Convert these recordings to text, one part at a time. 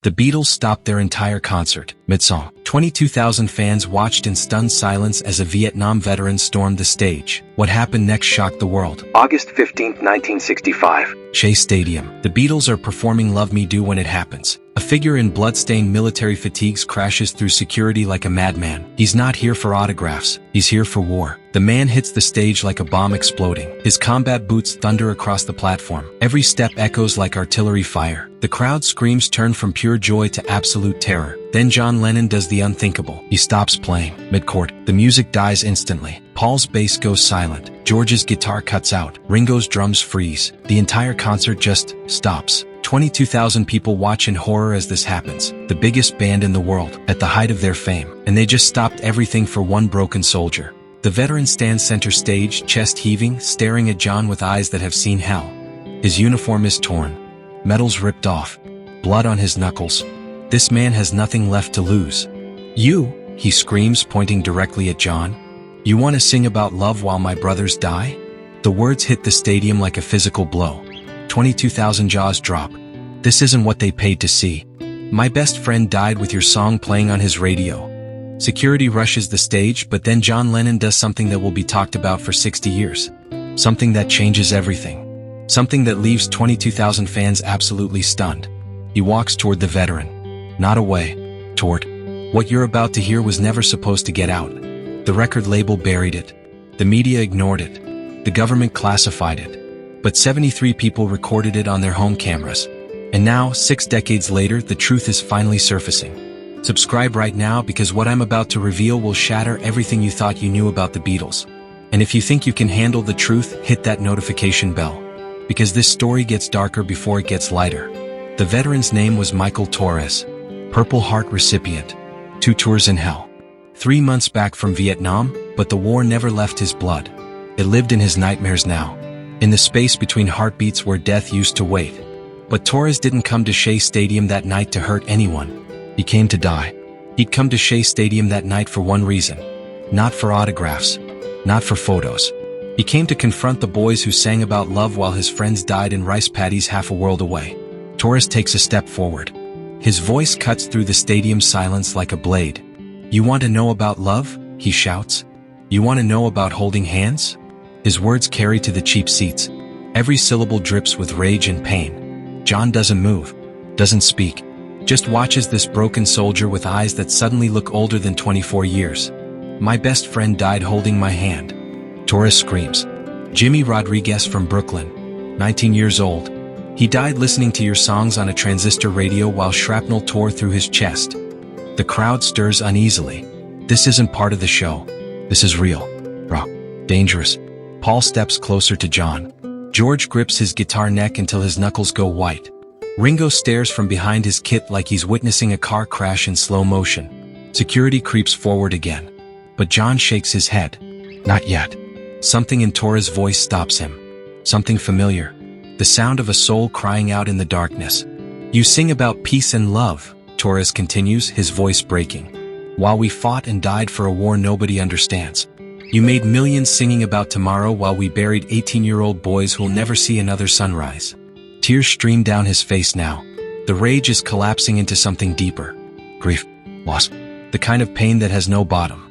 The Beatles stopped their entire concert, mid-song. 22,000 fans watched in stunned silence as a Vietnam veteran stormed the stage. What happened next shocked the world. August 15, 1965. Shea Stadium. The Beatles are performing Love Me Do when it happens. A figure in blood-stained military fatigues crashes through security like a madman. He's not here for autographs. He's here for war. The man hits the stage like a bomb exploding. His combat boots thunder across the platform. Every step echoes like artillery fire. The crowd's screams turn from pure joy to absolute terror. Then John Lennon does the unthinkable. He stops playing. Mid-chord, the music dies instantly. Paul's bass goes silent. George's guitar cuts out. Ringo's drums freeze. The entire concert just stops. 22,000 people watch in horror as this happens. The biggest band in the world, at the height of their fame. And they just stopped everything for one broken soldier. The veteran stands center stage, chest heaving, staring at John with eyes that have seen hell. His uniform is torn. Medals ripped off. Blood on his knuckles. This man has nothing left to lose. "You," he screams, pointing directly at John. "You want to sing about love while my brothers die?" The words hit the stadium like a physical blow. 22,000 jaws drop. This isn't what they paid to see. My best friend died with your song playing on his radio. Security rushes the stage, but then John Lennon does something that will be talked about for 60 years. Something that changes everything. Something that leaves 22,000 fans absolutely stunned. He walks toward the veteran. Not away. Toward. What you're about to hear was never supposed to get out. The record label buried it. The media ignored it. The government classified it. But 73 people recorded it on their home cameras. And now, 6 decades later, the truth is finally surfacing. Subscribe right now because what I'm about to reveal will shatter everything you thought you knew about the Beatles. And if you think you can handle the truth, hit that notification bell. Because this story gets darker before it gets lighter. The veteran's name was Michael Torres, Purple Heart recipient, 2 tours in hell. 3 months back from Vietnam, but the war never left his blood. It lived in his nightmares now. In the space between heartbeats where death used to wait. But Torres didn't come to Shea Stadium that night to hurt anyone. He came to die. He'd come to Shea Stadium that night for one reason. Not for autographs. Not for photos. He came to confront the boys who sang about love while his friends died in rice paddies half a world away. Torres takes a step forward. His voice cuts through the stadium's silence like a blade. "You want to know about love?" he shouts. "You want to know about holding hands?" His words carry to the cheap seats. Every syllable drips with rage and pain. John doesn't move, doesn't speak, just watches this broken soldier with eyes that suddenly look older than 24 years. "My best friend died holding my hand," Torres screams. "Jimmy Rodriguez from Brooklyn, 19 years old. He died listening to your songs on a transistor radio while shrapnel tore through his chest." The crowd stirs uneasily. This isn't part of the show. This is real. Raw. Dangerous. Paul steps closer to John. George grips his guitar neck until his knuckles go white. Ringo stares from behind his kit like he's witnessing a car crash in slow motion. Security creeps forward again. But John shakes his head. Not yet. Something in Torres' voice stops him. Something familiar. The sound of a soul crying out in the darkness. "You sing about peace and love," Torres continues, his voice breaking. "While we fought and died for a war nobody understands. You made millions singing about tomorrow while we buried 18-year-old boys who'll never see another sunrise." Tears stream down his face now. The rage is collapsing into something deeper. Grief. Loss. The kind of pain that has no bottom.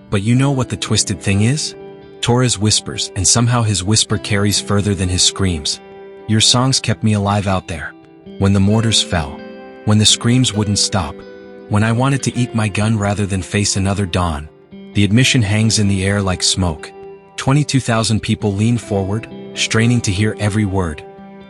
"But you know what the twisted thing is?" Torres whispers, and somehow his whisper carries further than his screams. "Your songs kept me alive out there. When the mortars fell. When the screams wouldn't stop. When I wanted to eat my gun rather than face another dawn." The admission hangs in the air like smoke. 22,000 people lean forward, straining to hear every word.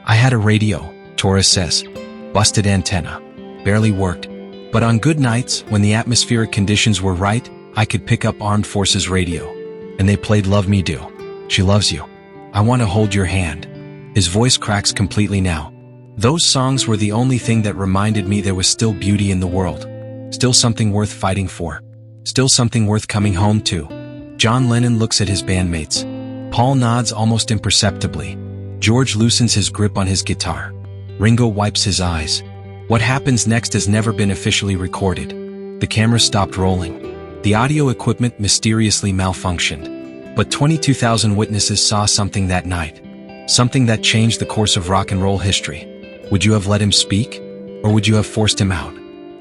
"I had a radio," Torres says. "Busted antenna. Barely worked. But on good nights, when the atmospheric conditions were right, I could pick up Armed Forces radio. And they played Love Me Do. She loves you. I want to hold your hand." His voice cracks completely now. "Those songs were the only thing that reminded me there was still beauty in the world. Still something worth fighting for. Still something worth coming home to." John Lennon looks at his bandmates. Paul nods almost imperceptibly. George loosens his grip on his guitar. Ringo wipes his eyes. What happens next has never been officially recorded. The camera stopped rolling. The audio equipment mysteriously malfunctioned. But 22,000 witnesses saw something that night. Something that changed the course of rock and roll history. Would you have let him speak? Or would you have forced him out?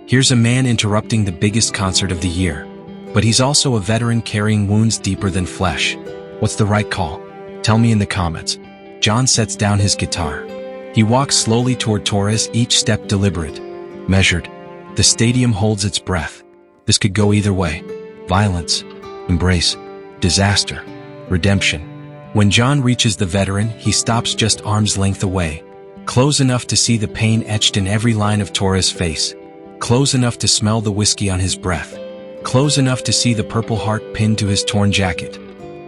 Here's a man interrupting the biggest concert of the year. But he's also a veteran carrying wounds deeper than flesh. What's the right call? Tell me in the comments. John sets down his guitar. He walks slowly toward Torres, each step deliberate, measured. The stadium holds its breath. This could go either way. Violence, embrace, disaster, redemption. When John reaches the veteran, he stops just arm's length away, close enough to see the pain etched in every line of Torres' face, close enough to smell the whiskey on his breath, close enough to see the Purple Heart pinned to his torn jacket.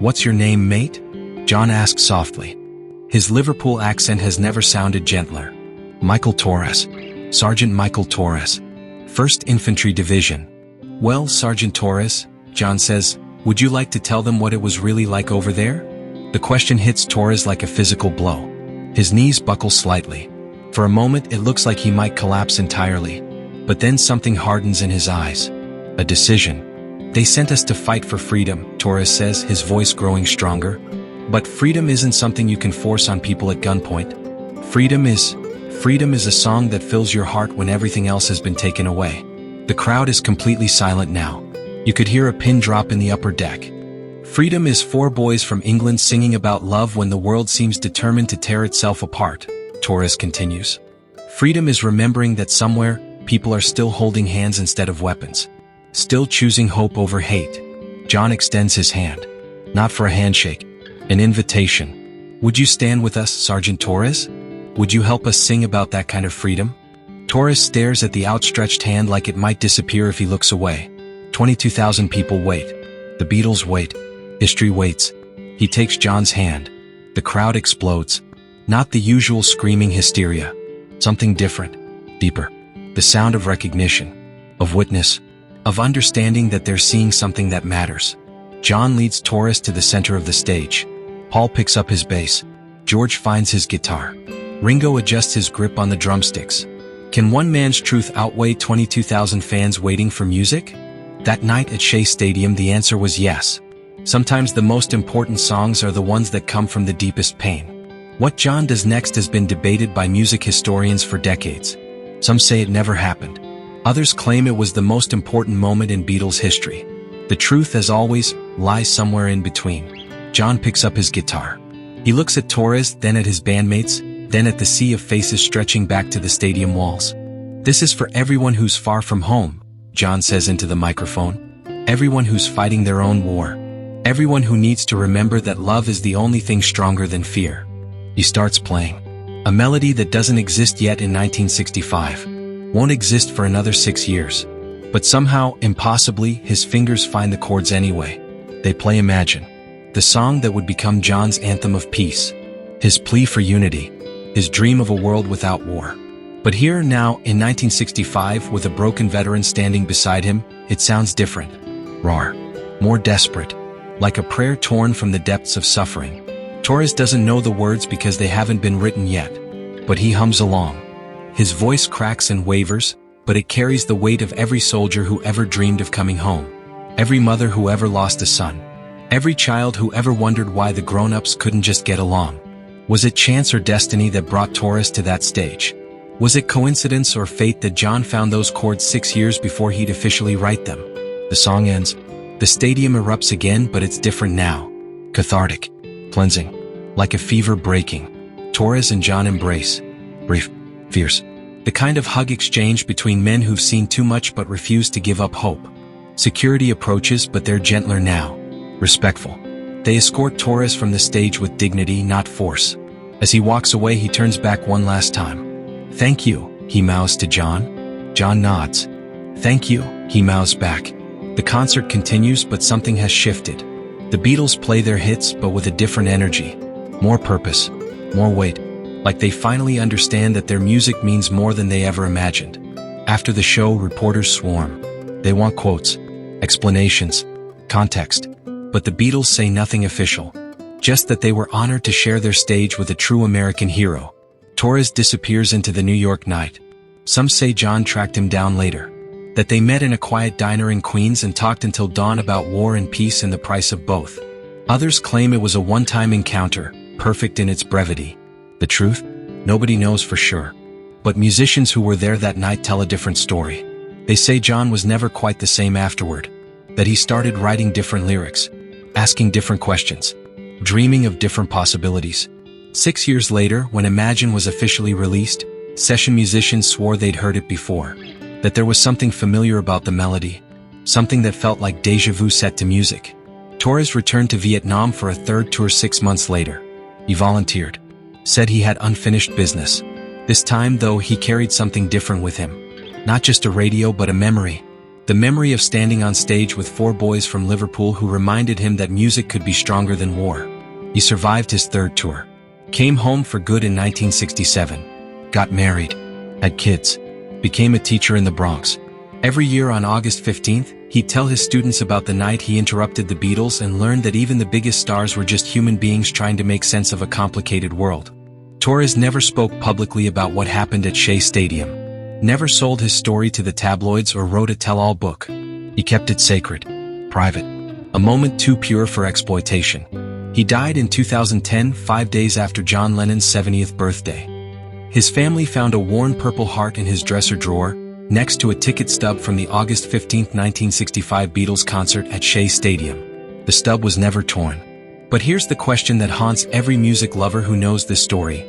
"What's your name, mate?" John asks softly. His Liverpool accent has never sounded gentler. "Michael Torres. Sergeant Michael Torres. 1st Infantry Division." "Well, Sergeant Torres," John says, "would you like to tell them what it was really like over there?" The question hits Torres like a physical blow. His knees buckle slightly. For a moment it looks like he might collapse entirely. But then something hardens in his eyes. A decision. "They sent us to fight for freedom," Torres says, his voice growing stronger. "But freedom isn't something you can force on people at gunpoint. Freedom is a song that fills your heart when everything else has been taken away." The crowd is completely silent now. You could hear a pin drop in the upper deck. Freedom is 4 boys from England singing about love when the world seems determined to tear itself apart, Torres continues. Freedom is remembering that somewhere, people are still holding hands instead of weapons. Still choosing hope over hate. John extends his hand. Not for a handshake. An invitation. "Would you stand with us, Sergeant Torres? Would you help us sing about that kind of freedom?" Torres stares at the outstretched hand like it might disappear if he looks away. 22,000 people wait. The Beatles wait. History waits. He takes John's hand. The crowd explodes. Not the usual screaming hysteria. Something different. Deeper. The sound of recognition. Of witness. Of understanding that they're seeing something that matters. John leads Torres to the center of the stage. Paul picks up his bass. George finds his guitar. Ringo adjusts his grip on the drumsticks. Can one man's truth outweigh 22,000 fans waiting for music? That night at Shea Stadium the answer was yes. Sometimes the most important songs are the ones that come from the deepest pain. What John does next has been debated by music historians for decades. Some say it never happened. Others claim it was the most important moment in Beatles history. The truth, as always, lies somewhere in between. John picks up his guitar. He looks at Torres, then at his bandmates, then at the sea of faces stretching back to the stadium walls. "This is for everyone who's far from home," John says into the microphone. "Everyone who's fighting their own war. Everyone who needs to remember that love is the only thing stronger than fear." He starts playing. A melody that doesn't exist yet in 1965. Won't exist for another 6 years. But somehow, impossibly, his fingers find the chords anyway. They play Imagine. The song that would become John's anthem of peace. His plea for unity. His dream of a world without war. But here now, in 1965, with a broken veteran standing beside him, it sounds different. Raw. More desperate. Like a prayer torn from the depths of suffering. Torres doesn't know the words because they haven't been written yet. But he hums along. His voice cracks and wavers, but it carries the weight of every soldier who ever dreamed of coming home. Every mother who ever lost a son. Every child who ever wondered why the grown-ups couldn't just get along. Was it chance or destiny that brought Torres to that stage? Was it coincidence or fate that John found those chords 6 years before he'd officially write them? The song ends. The stadium erupts again, but it's different now. Cathartic. Cleansing. Like a fever breaking. Torres and John embrace. Brief. Fierce. The kind of hug exchange between men who've seen too much but refuse to give up hope. Security approaches, but they're gentler now. Respectful. They escort Torres from the stage with dignity, not force. As he walks away, he turns back one last time. "Thank you," he mouths to John. John nods. "Thank you," he mouths back. The concert continues, but something has shifted. The Beatles play their hits, but with a different energy. More purpose. More weight. Like they finally understand that their music means more than they ever imagined. After the show, reporters swarm. They want quotes, explanations, context. But the Beatles say nothing official. Just that they were honored to share their stage with a true American hero. Torres disappears into the New York night. Some say John tracked him down later. That they met in a quiet diner in Queens and talked until dawn about war and peace and the price of both. Others claim it was a one-time encounter, perfect in its brevity. The truth? Nobody knows for sure. But musicians who were there that night tell a different story. They say John was never quite the same afterward, that he started writing different lyrics, asking different questions, dreaming of different possibilities. 6 years later, when Imagine was officially released, session musicians swore they'd heard it before, that there was something familiar about the melody, something that felt like déjà vu set to music. Torres returned to Vietnam for a third tour 6 months later. He volunteered, said he had unfinished business. This time, though, he carried something different with him. Not just a radio, but a memory. The memory of standing on stage with 4 boys from Liverpool who reminded him that music could be stronger than war. He survived his third tour, came home for good in 1967, got married, had kids, became a teacher in the Bronx. Every year on August 15th, he'd tell his students about the night he interrupted the Beatles and learned that even the biggest stars were just human beings trying to make sense of a complicated world. Torres never spoke publicly about what happened at Shea Stadium, never sold his story to the tabloids or wrote a tell-all book. He kept it sacred, private, a moment too pure for exploitation. He died in 2010, 5 days after John Lennon's 70th birthday. His family found a worn Purple Heart in his dresser drawer, next to a ticket stub from the August 15, 1965 Beatles concert at Shea Stadium. The stub was never torn. But here's the question that haunts every music lover who knows this story.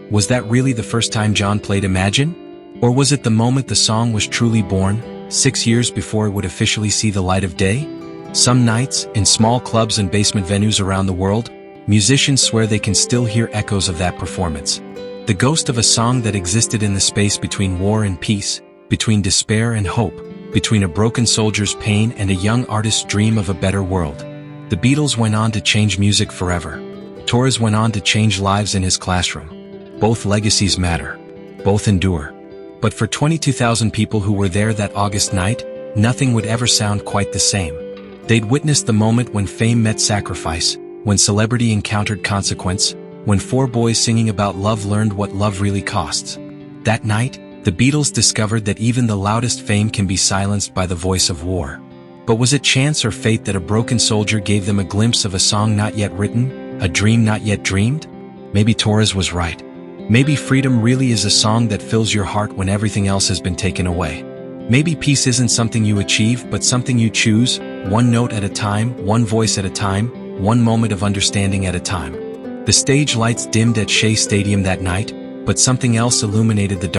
Was that really the first time John played Imagine? Or was it the moment the song was truly born, 6 years before it would officially see the light of day? Some nights, in small clubs and basement venues around the world, musicians swear they can still hear echoes of that performance. The ghost of a song that existed in the space between war and peace, between despair and hope, between a broken soldier's pain and a young artist's dream of a better world. The Beatles went on to change music forever. Torres went on to change lives in his classroom. Both legacies matter. Both endure. But for 22,000 people who were there that August night, nothing would ever sound quite the same. They'd witnessed the moment when fame met sacrifice, when celebrity encountered consequence, when 4 boys singing about love learned what love really costs. That night, the Beatles discovered that even the loudest fame can be silenced by the voice of war. But was it chance or fate that a broken soldier gave them a glimpse of a song not yet written, a dream not yet dreamed? Maybe Torres was right. Maybe freedom really is a song that fills your heart when everything else has been taken away. Maybe peace isn't something you achieve, but something you choose, one note at a time, one voice at a time, one moment of understanding at a time. The stage lights dimmed at Shea Stadium that night, but something else illuminated the